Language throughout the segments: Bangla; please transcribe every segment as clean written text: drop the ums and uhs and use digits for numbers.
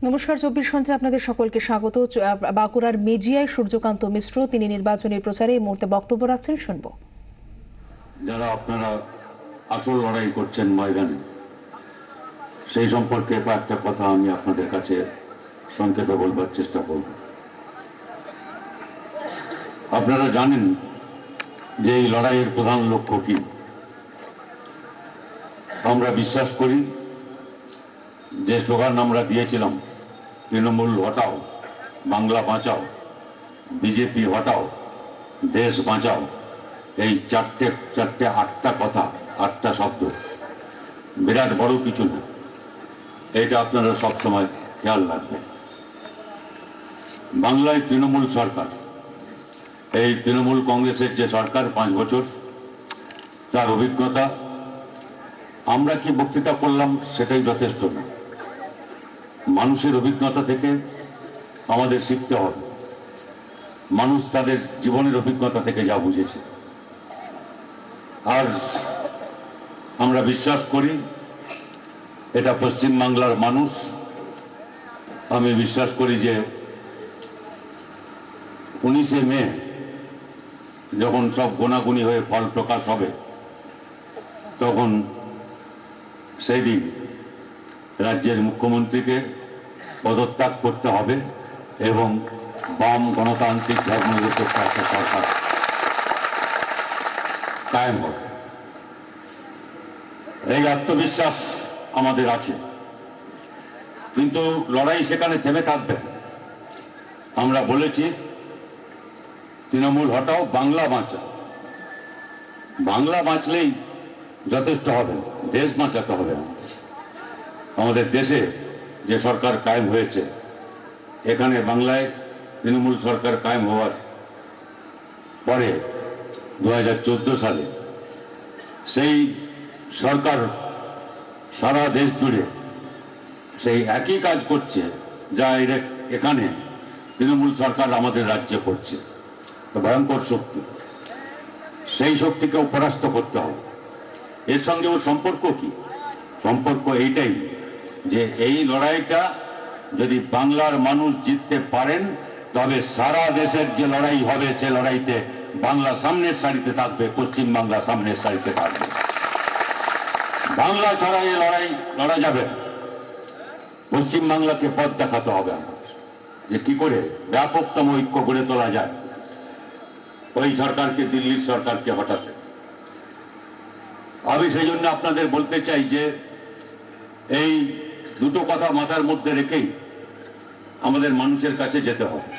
নমস্কার, 24 ঘন্টা আপনাদের সকলকে স্বাগত। বাঁকুড়ার মেজিয়ায় সূর্যকান্ত মিশ্র তিনি নির্বাচনী প্রচারে এই মুহূর্তে বক্তব্য রাখছেন, শুনবো। যারা আপনারা আসল লড়াই করছেন ময়দানে, সেই সম্পর্কে কয়েকটা কথা আমি আপনাদের কাছে সংক্ষেপে বলবার চেষ্টা করব। আপনারা জানেন যে এই লড়াইয়ের প্রধান লক্ষ্য কি। আমরা বিশ্বাস করি যে স্লোগান আমরা দিয়েছিলাম, তৃণমূল হটাও, বাংলা বাঁচাও, বিজেপি হটাও, দেশ বাঁচাও, এই চারটে আটটা কথা, আটটা শব্দ বিরাট বড় কিছু না। এটা আপনারা সবসময় খেয়াল রাখবেন। বাংলায় তৃণমূল সরকার, এই তৃণমূল কংগ্রেসের যে সরকার 5 বছর, তার অভিজ্ঞতা, আমরা কি বক্তৃতা করলাম সেটাই যথেষ্ট না। মানুষের অভিজ্ঞতা থেকে আমাদের শিখতে হবে। মানুষ তাদের জীবনের অভিজ্ঞতা থেকে যা বুঝেছে, আর আমরা বিশ্বাস করি এটা পশ্চিমবাংলার মানুষ। আমি বিশ্বাস করি যে 19শে মে যখন সব গোনাগুনি হয়ে ফল প্রকাশ হবে, তখন সেই দিন রাজ্যের মুখ্যমন্ত্রীকে পদত্যাগ করতে হবে এবং বাম গণতান্ত্রিক ধর্মনিরপেক্ষ একটা সরকার কায়েম হবে। এই আত্মবিশ্বাস আমাদের আছে, কিন্তু লড়াই সেখানে থেমে থাকবে। আমরা বলেছি তৃণমূল হটাও, বাংলা বাঁচাও। বাংলা বাঁচলেই যথেষ্ট হবে, দেশ বাঁচাতে হবে। আমাদের দেশে যে সরকার কায়েম হয়েছে, এখানে বাংলায় তৃণমূল সরকার কায়েম হওয়ার পরে 2014 সালে সেই সরকার সারা দেশ জুড়ে সেই একই কাজ করছে যা এখানে তৃণমূল সরকার আমাদের রাজ্যে করছে। ভয়ঙ্কর শক্তি, সেই শক্তিকেও পরাস্ত করতে হবে। এর সঙ্গে ওর সম্পর্ক কি? সম্পর্ক এইটাই যে এই লড়াইটা যদি বাংলার মানুষ জিততে পারেন, তবে সারা দেশের যে লড়াই হবে, সে লড়াইতে বাংলা সামনের সারিতে থাকবে, পশ্চিমবাংলা সামনের সারিতে থাকবে। বাংলা ছাড়া এই লড়াই লড়া যাবে। পশ্চিমবাংলাকে পথ দেখাতে হবে আমাদের, যে কি করে ব্যাপকতম ঐক্য গড়ে তোলা যায় ওই সরকারকে, দিল্লির সরকারকে হটাতে। আমি সেই জন্য আপনাদের বলতে চাই যে এই দুটো কথা মাথার মধ্যে রেখেই আমাদের মানুষের কাছে যেতে হবে।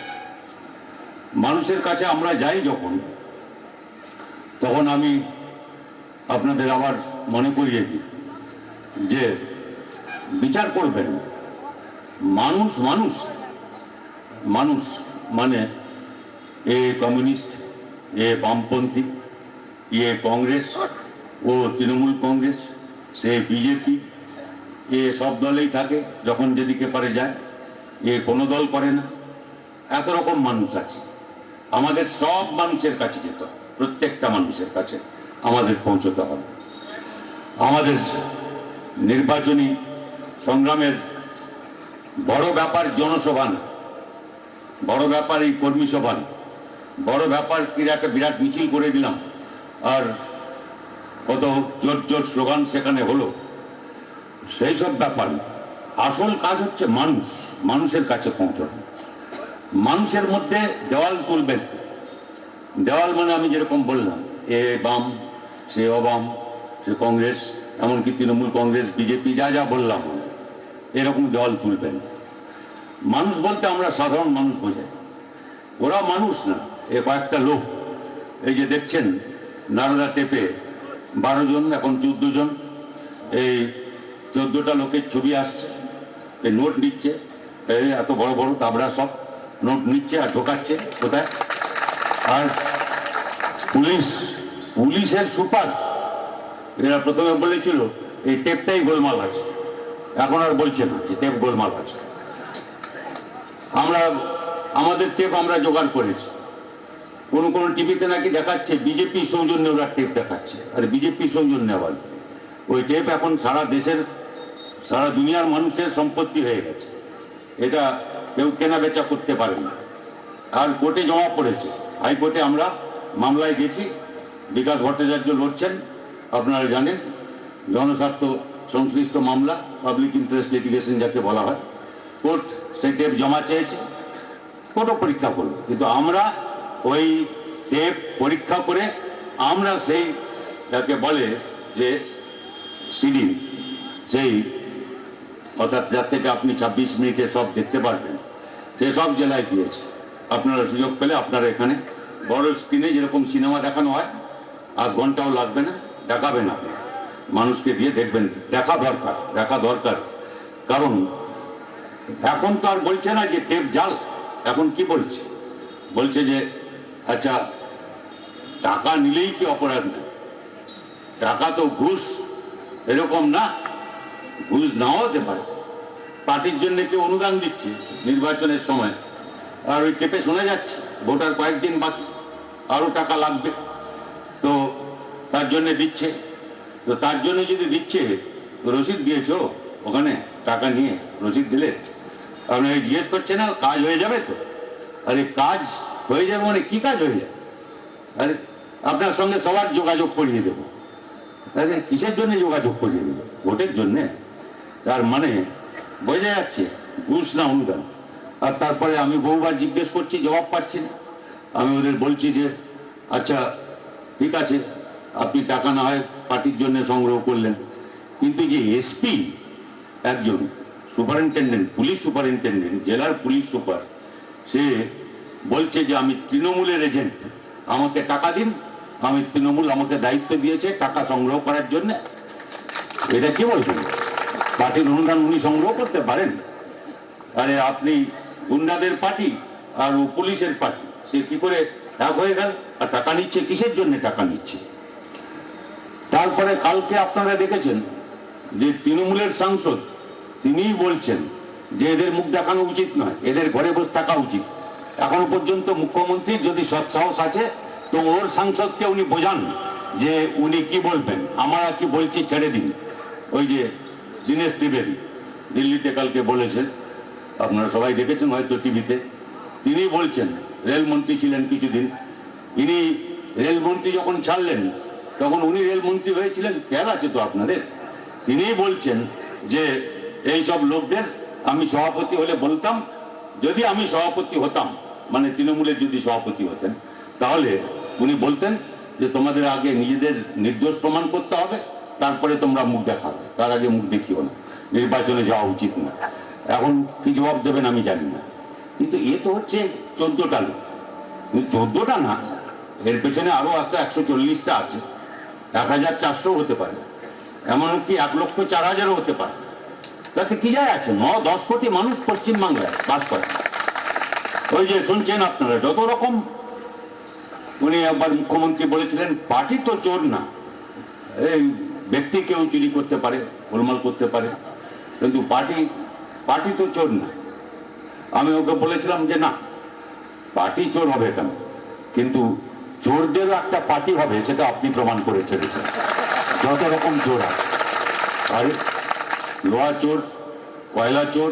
মানুষের কাছে আমরা যাই যখন, তখন আমি আপনাদের আবার মনে করিয়ে দিই যে বিচার করবেন। মানুষ মানুষ মানুষ মানে এ কমিউনিস্ট, এ বামপন্থী, এ কংগ্রেস, ও তৃণমূল কংগ্রেস, সে বিজেপি, এ সব দলেই থাকে, যখন যেদিকে পারে যায়, এ কোনো দল করে না। এত রকম মানুষ আছে। আমাদের সব মানুষের কাছে যেতে হবে, প্রত্যেকটা মানুষের কাছে আমাদের পৌঁছতে হবে। আমাদের নির্বাচনী সংগ্রামের বড় ব্যাপার জনসভা না, বড় ব্যাপার এই কর্মী সভা না, বড় ব্যাপার একটা বিরাট মিছিল করে দিলাম আর কত জোর জোর স্লোগান সেখানে হলো, সেই সব ব্যাপার। আসল কাজ হচ্ছে মানুষ, মানুষের কাছে পৌঁছানো। মানুষের মধ্যে দেওয়াল তুলবেন। দেওয়াল মানে আমি যেরকম বললাম, এ বাম, সে অবাম, সে কংগ্রেস, এমনকি তৃণমূল কংগ্রেস, বিজেপি, যা যা বললাম, এরকম দেওয়াল তুলবেন। মানুষ বলতে আমরা সাধারণ মানুষ বোঝাই। ওরা মানুষ না, এ কয়েকটা লোক। এই যে দেখছেন নারদা টেপে 12 জন, এখন 14 জন, এই 14টা লোকের ছবি আসছে, এই নোট নিচ্ছে, এই এত বড় বড় তাবড়া সব নোট নিচ্ছে আর ঢোকাচ্ছে কোথায়। আর পুলিশের সুপার, এরা প্রথমে বলেছিল এই টেপটাই গোলমাল আছে, এখন আর বলছে না যে টেপ গোলমাল আছে। আমাদের টেপ আমরা জোগাড় করেছি। কোন কোন টিভিতে নাকি দেখাচ্ছে বিজেপি সৌজন্যে ওরা টেপ দেখাচ্ছে। আর বিজেপি সৌজন্যে আবার ওই টেপ এখন সারা দেশের, সারা দুনিয়ার মানুষের সম্পত্তি হয়ে গেছে। এটা কেউ কেনা বেচা করতে পারে না। আর কোর্টে জমা পড়েছে, হাইকোর্টে আমরা মামলায় গেছি, বিকাশ ভট্টাচার্য লড়ছেন, আপনারা জানেন, জনস্বার্থ সংশ্লিষ্ট মামলা, পাবলিক ইন্টারেস্ট লিটিগেশন যাকে বলা হয়। কোর্ট সেই টেপ জমা চেয়েছে, কোর্টও পরীক্ষা করবে, কিন্তু আমরা ওই টেপ পরীক্ষা করে আমরা সেই যাকে বলে যে সিডি, সেই অর্থাৎ যার থেকে আপনি 26 মিনিটে সব দেখতে পারবেন, সে সব জেলায় দিয়েছে। আপনারা সুযোগ পেলে আপনারা এখানে বড় স্ক্রিনে যেরকম সিনেমা দেখানো হয়, আধ ঘন্টাও লাগবে না, দেখাবেন আপনি, মানুষকে দিয়ে দেখবেন, দেখা দরকার। কারণ এখন তো আর বলছে না যে টেপ জাল, এখন কি বলছে যে আচ্ছা টাকা নিলেই কি অপরাধ না, টাকা তো ঘুষ এরকম না, ঘুষ নাও হতে পারে। পার্টির জন্য কেউ অনুদান দিচ্ছে নির্বাচনের সময়, আর ওই টেপে শোনা যাচ্ছে ভোটার কয়েকদিন বাকি, আরও টাকা লাগবে, তো তার জন্য দিচ্ছে। তো তার জন্য যদি দিচ্ছে, তো রসিদ দিয়েছো ওখানে, টাকা নিয়ে রসিদ দিলে আপনাকে জিজ্ঞেস করছে না কাজ হয়ে যাবে তো? আরে কাজ হয়ে যাবে মানে কি কাজ হয়ে যাবে? আরে আপনার সঙ্গে সবার যোগাযোগ করিয়ে দেবো। আরে কিসের জন্য যোগাযোগ করিয়ে দেবো? ভোটের জন্যে। তার মানে বোঝা যাচ্ছে ঘুষ না অনুদান। আর তারপরে আমি বহুবার জিজ্ঞেস করছি, জবাব পাচ্ছি না। আমি ওদের বলছি যে আচ্ছা ঠিক আছে, আপনি টাকা না হয় পার্টির জন্য সংগ্রহ করলেন, কিন্তু যে এসপি একজন সুপারিনটেন্ডেন্ট, পুলিশ সুপারিনটেন্ডেন্ট, জেলার পুলিশ সুপার, সে বলছে যে আমি তৃণমূলের এজেন্ট, আমাকে টাকা দিন, আমি তৃণমূল আমাকে দায়িত্ব দিয়েছে টাকা সংগ্রহ করার জন্য। এটা কি বলছেন? পার্টির অনুদান উনি সংগ্রহ করতে পারেন? আরে আপনি গুন্ডাদের পার্টি আর ও পুলিশের পার্টি, সে কি করে এক হয়ে গেল? আর টাকা নিচ্ছে কিসের জন্য টাকা নিচ্ছে? তারপরে কালকে আপনারা দেখেছেন যে তৃণমূলের সাংসদ তিনিই বলছেন যে এদের মুখ দেখানো উচিত নয়, এদের ঘরে বসে থাকা উচিত। এখনো পর্যন্ত মুখ্যমন্ত্রীর যদি সৎসাহস আছে তো ওর সাংসদকে উনি বোঝান যে উনি কি বলবেন, আমরা কি বলছি ছেড়ে দিন। ওই যে দীনেশ ত্রিবেদী দিল্লিতে কালকে বলেছেন, আপনারা সবাই দেখেছেন হয়তো টিভিতে, তিনি বলছেন, রেলমন্ত্রী ছিলেন কিছুদিন, ইনি রেলমন্ত্রী যখন ছাড়লেন তখন উনি রেলমন্ত্রী হয়েছিলেন, খেয়াল আছে তো আপনাদের? তিনিই বলছেন যে এই সব লোকদের আমি সভাপতি হলে বলতাম, যদি আমি সভাপতি হতাম, মানে তৃণমূলের যদি সভাপতি হতেন, তাহলে উনি বলতেন যে তোমাদের আগে নিজেদের নির্দোষ প্রমাণ করতে হবে, তারপরে তোমরা মুখ দেখাবে, তার আগে মুখ দেখিও না, নির্বাচনে যাওয়া উচিত না। এখন কি জবাব দেবেন আমি জানি না, কিন্তু এ তো হচ্ছে 14টা লোক, 14টা না, এর পেছনে আরো একটা 140টা আছে, 1400 হতে পারে, এমনকি 1,04,000 হতে পারে। তাতে কি যায় আছে? 9-10 কোটি মানুষ পশ্চিমবাংলায় বাস করে। ওই যে শুনছেন আপনারা যত রকম, উনি একবার মুখ্যমন্ত্রী বলেছিলেন পার্টি তো চোর না, এই ব্যক্তি কেউ চুরি করতে পারে, গোলমাল করতে পারে, কিন্তু পার্টি তো চোর না। আমি ওকে বলেছিলাম যে না, পার্টি চোর হবে কেন, কিন্তু চোরদেরও একটা পার্টি হবে, সেটা আপনি প্রমাণ করে ছেড়েছেন। যত রকম চোর আছে, আর লোহা চোর, কয়লা চোর,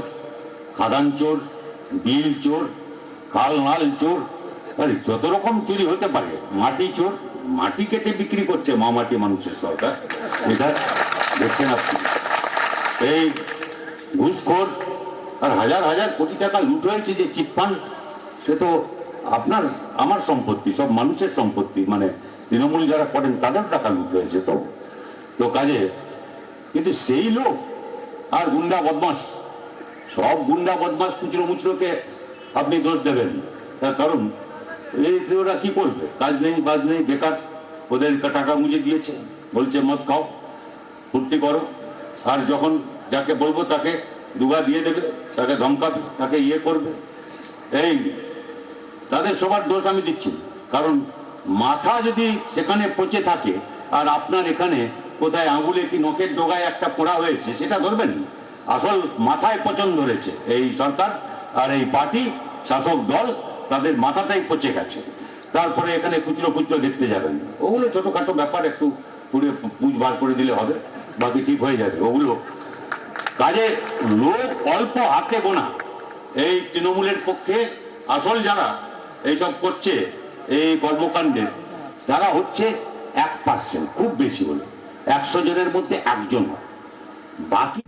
খাদান চোর, বিল চোর, খাল নাল চোর, আরে যত রকম চুরি হতে পারে। মাটি চোর, মাটি কেটে বিক্রি করছে মামাটি মানুষের সরকার, এটা দেখছেন আপনি। এই ঘুষখোর, আর হাজার হাজার কোটি টাকা লুট হয়েছে যে চিটফান্ড, সে তো আপনার আমার সম্পত্তি, সব মানুষের সম্পত্তি, মানে তৃণমূল যারা করেন তাদের টাকা লুট হয়েছে। তো কাজে কিন্তু সেই লোক আর গুন্ডা বদমাস, সব গুন্ডা বদমাস খুচরো মুচরোকে আপনি দোষ দেবেন, তার কারণ এই ওরা কি করবে? কাজ নেই, বাজ নেই, বেকার, ওদের টাকা মুজে দিয়েছে, বলছে মদ খাও, ফুর্তি করো, আর যখন যাকে বলবো তাকে দুগা দিয়ে দেবে, তাকে ধমকাবে, তাকে ইয়ে করবে। এই তাদের সবার দোষ আমি দিচ্ছি, কারণ মাথা যদি সেখানে পচে থাকে আর আপনার এখানে কোথায় আঙুলে কি নখের ডোগায় একটা পোড়া হয়েছে সেটা ধরবেন। আসল মাথায় পচন ধরেছে এই সরকার আর এই পার্টি শাসক দল, তাদের মাথাটাই পচে গেছে। তারপরে এখানে খুচরো খুচরো দেখতে যাবেন, ওগুলো ছোটোখাটো ব্যাপার, একটু পুরো পুঁজ বার করে দিলে হবে, বাকি ঠিক হয়ে যাবে। ওগুলো কাজে লোক অল্প হাতে গোনা, এই তৃণমূলের পক্ষে আসল যারা এইসব করছে এই কর্মকাণ্ডের, তারা হচ্ছে 1%, খুব বেশি হলে 100 জনের মধ্যে একজন, বাকি